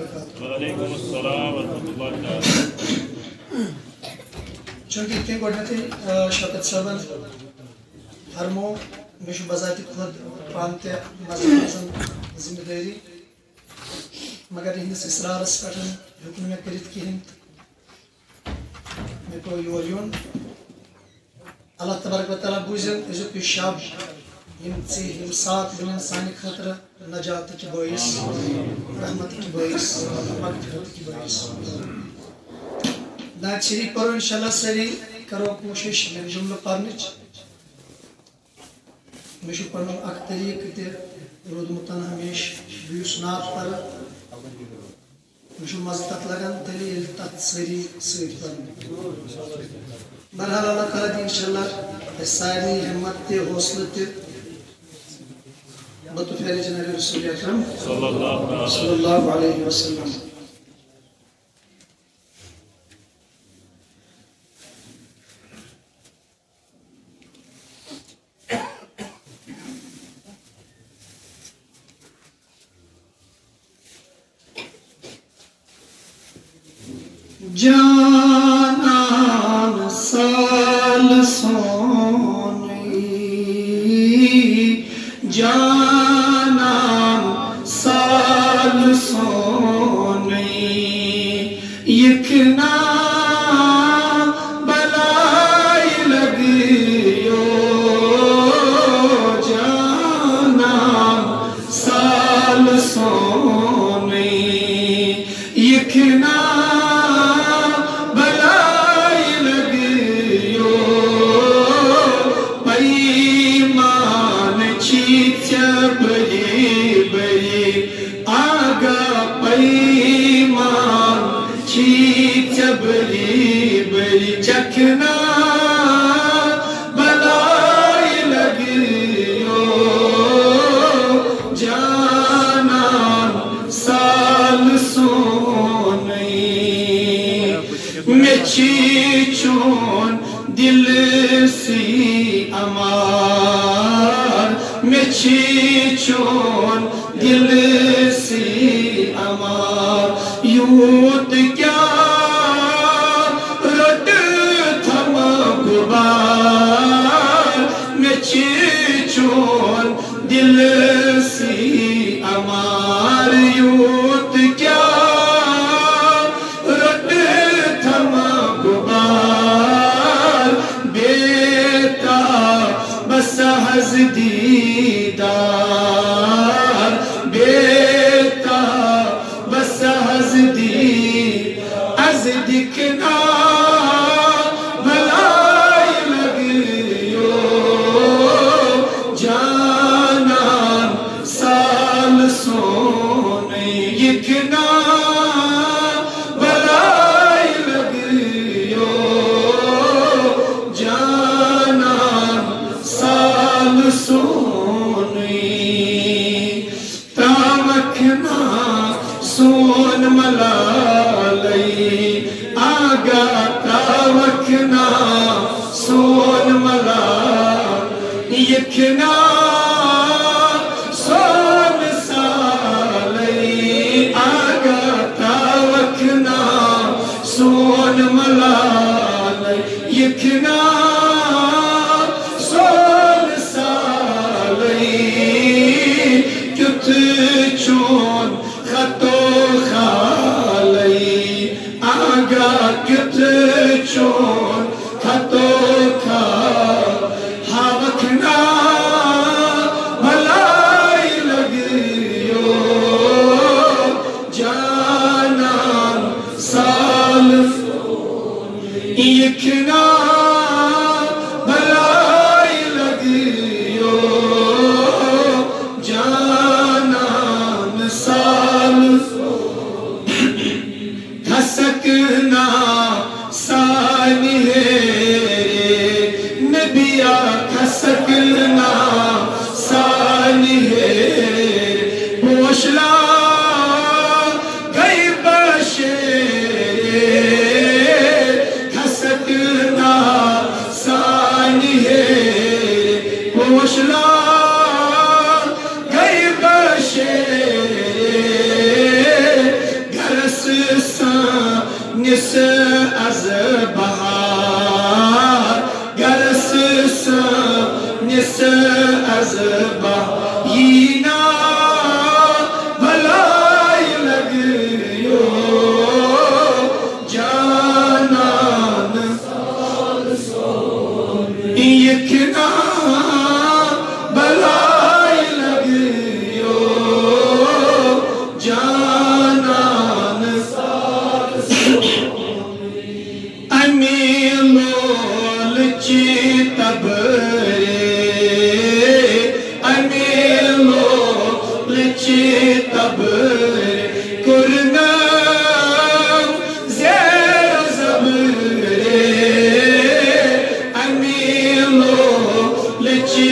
وبرکاتہ. وعلیکم السلام ورحمۃ اللہ تعالیٰ. چونکہ اتنے گۄڈنیٚتھٕے شوکت صٲبن فرمو مےٚ چھُ بذاتِ خۄد پانہٕ تہِ مذہبس منٛز ذمہٕ دٲری مگر یِہنٛدِس اِصرارس پٮ۪ٹھ ہیوٚک نہٕ مےٚ کٔرِتھ کِہیٖنۍ تہٕ مےٚ پیوٚو یور یُن. اللہ تبارک و تعالیٰ بوٗزِن أزیُک یہِ شب یِم سات بنن سانہِ خٲطرٕ نجاتٕکۍ بٲعث رحمتٕکۍ بٲعث مغفرتٕکۍ بٲعث. نعت شریف پرو انشاءاللہ سٲری کرو کوٗشِش مےٚ جملہٕ پرنٕچ. مےٚ چھُ پنُن اکھ طریٖقہٕ تہِ روٗدمُت ہمیشہِ بہٕ یُس نعت پرٕ مےٚ چھُ مزٕ تتھ لگان تیٚلہِ ییٚلہِ تتھ سٲری سۭتۍ پرن. بہرحال اللہ تعالیٰ دِ انشاءاللہ اَسہِ سارنٕے ہمت تہِ حوصلہٕ تہِ بطفیل جناب رسول اکرم صلی اللہ علیہ وسلم. جانان سال سونی جانان سال سونی یکنا بلائی لگیو جانان سال سونی یکنا چکھنا بلائی لگیو جانان سال سونی میں چون دل سی امار میں چون دل سی امار یوت کیا چون دل سی امار یوت کیا رٹ تھم غبار بیتا بس حز دیدار بیتا بس حز دی از دکھنا سون ملالی آگا تاوکنا سون ملالی یکنا سون سالی آگا تاوکنا سون ملالی یکنا سون سالی کت چون خطو خالی آگا کت چون خطو خا ہاوکنا نس از بہار گرس نس از بہار یینا بھلائی لگیو جانان یکنا بھلائی لگیو جانان امی لول چی تبرے امی لول چی تبرے کرنام زیر زبرے امی لول چی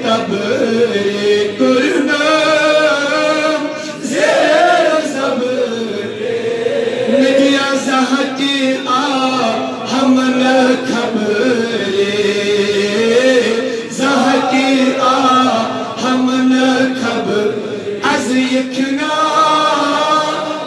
تبرے کرنام زیر زبرے ندیا زہتی ہمن خبرے زہتی ہمن خبر از یکنا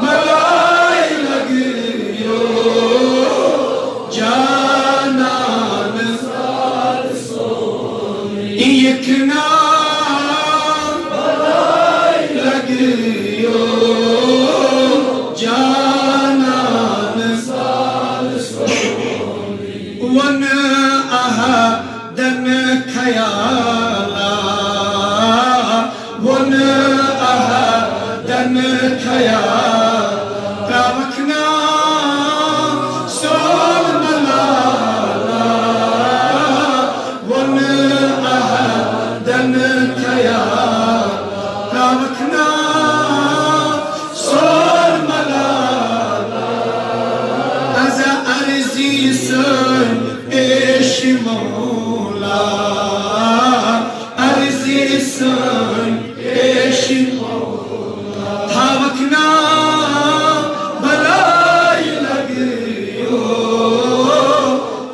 بھلائی لگیو جانان یکنا بھلائی لگیو جانان ون احدن خیالا ون احدن خیال کاوکنا سول ملالا ون احدن خیال کاوکنا سول ملالا از عرضی سن پیش مولا عرضی سن پیش مولا تھاوکنا بھلائی لگیو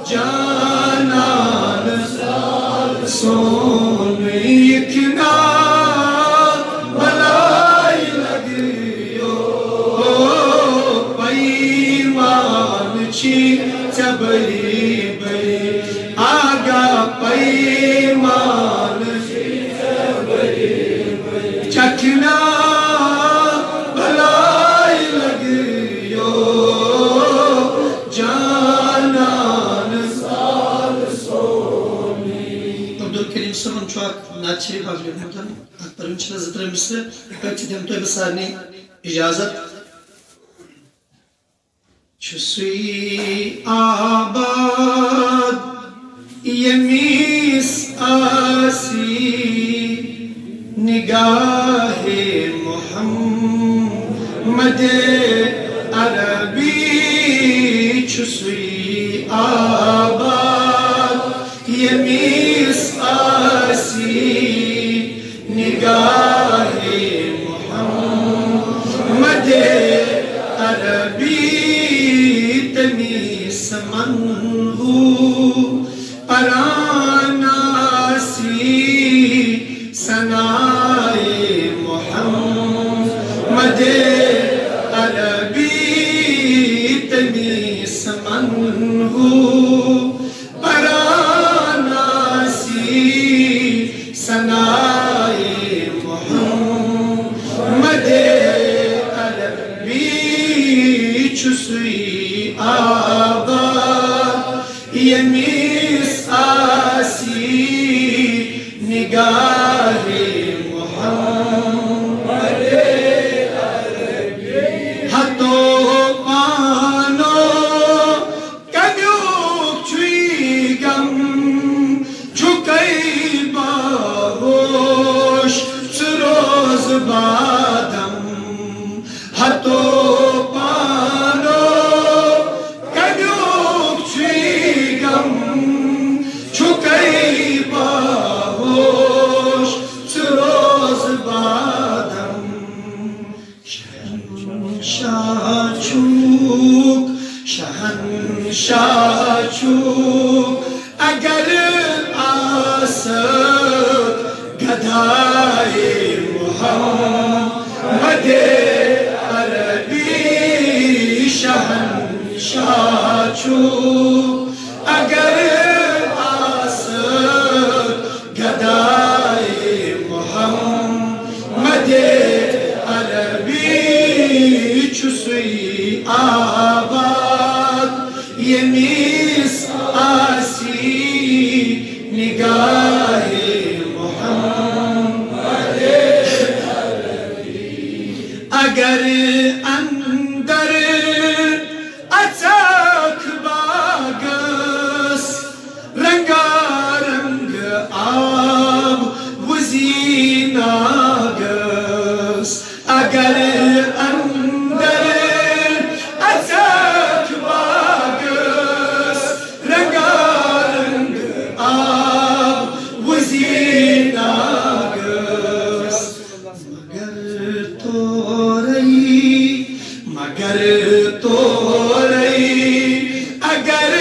جانان سون یکنا بھلائی لگیو پیمان چی چبری بری آگا پیمان چکنا بھلائی لگیو جانان عبدالکریم صاحبن چھو اک نعت شریف اکھ لیومُت اتھ پرن چھِ زٕ ترٛےٚ مِثرٕ پتہٕ چھِ دِمہٕ تۄہہِ بہٕ سارنٕے اجازت چھُسُے آباد ییٚمِس آسی نگاہ محمد عربی چھُسُے آباد ییٚمِس آسی نگاہ محمد عربی تمیس من ہو پراناسی ثنائے محمد عربی تمیس من ہو پراناسی ثنائے محمد عربی چھُسُے آباد ییٚمِس آسی نگاہ محمد عربی ہتو پانو کمیوک چھُے غم چھُکے باہوش ژٕ روز بادم ہتو پانو کمیوک چھُے غم چھُکے باہوش ژٕ روز بادم شہنشاہ چھُکھ اگر آسکھ گدھائے محمد عربی شہنشاہ چھو اگر آسد گدائے محمد عربی چھسوی آباد یمیس آسی نگاہ محمد عربی اگر اندر اچاک باگس رنگارنگ آب وزیناگس اگر اندر اچاک باگس رنگارنگ آب وزیناگس مگر تو رئی اگر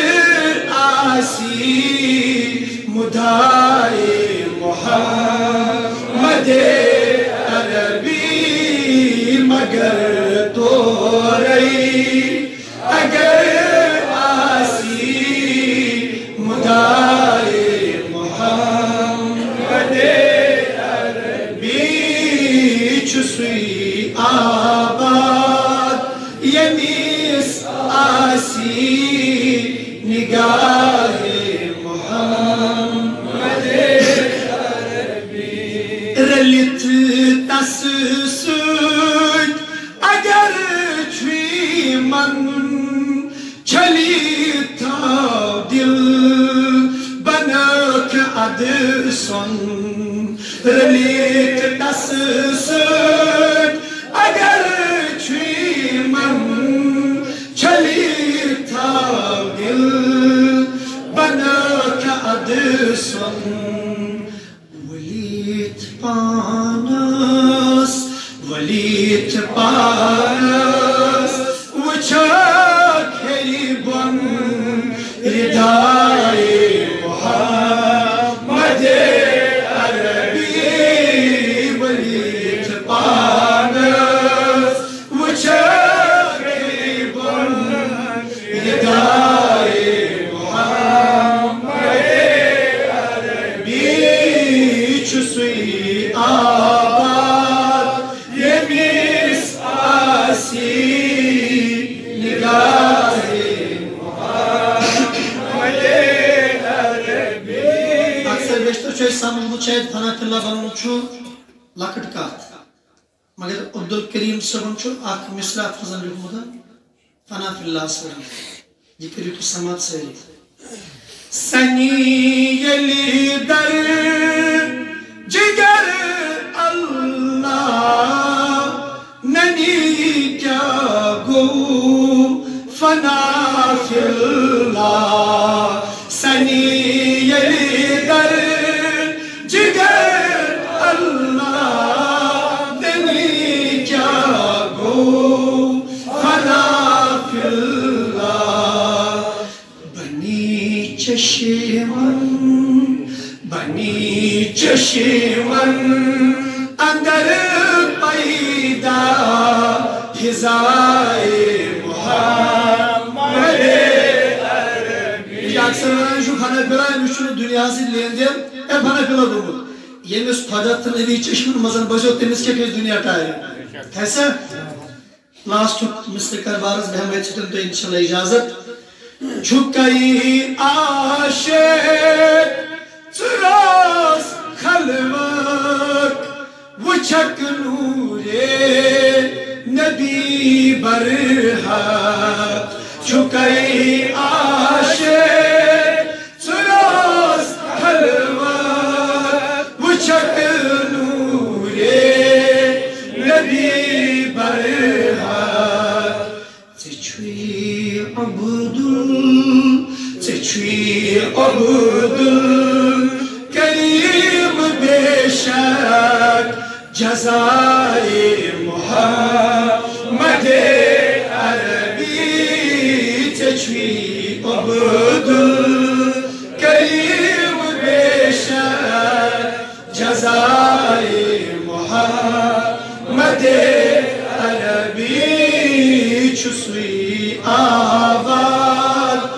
آسی مدعائے محمد عربی مگر تو رئی اگر آسی مدعائے محمد عربی چھسوی آباد یمیس آسی نگاہ محمد عربی رلت تس سوت اگر چھوی من چھلی تا دل بنک ادسن رلت تس سوت اگر چھوی من چھلی تا دل بنک ادسن ولیت پانس وچھک ہی بن ردائے محمد عربی ولیت پانس وچھک ہی بن ردائے محمد عربی چھسوی آباد یمیس آسی نگاہ محمد عربی اکثر بیشتر چھو سامن شاید فنات اللہ بنن چھو لکٹ کات مگر عبدالکریم صاحب چھو اک مثلات فضل لکھمدن فنات اللہ صاحب یہ کریو تو سمات سے سنی یلی در جگر اللہ ننی کیا گو فنا فی اللہ سنی یلی در جگر اللہ ننی کیا گو فنا فی اللہ بنی چشمن اندر پیدا فضائے محمد عربی یہ اکثر ونان چھو کھانا پلائے مجھے دنیا سے لین دین اے کھانا پلا دوں یہ میں اس پھادت نبی چشمن مزن بجو تمس کے پیس دنیا ٹائے ایسا لاسٹ مستر کربارز بہمت چھتن تو انشاءاللہ اجازت چھکئی عاشق چراس خلوت وچھک نور نبی برحق چھکئی عاشق چراس خلوت وچھک نور نبی برحق چچوی عبد کریم بے شک جزائے محمد عربی چچوی عبد کریم بے شک جزائے محمد عربی چھسوی آباد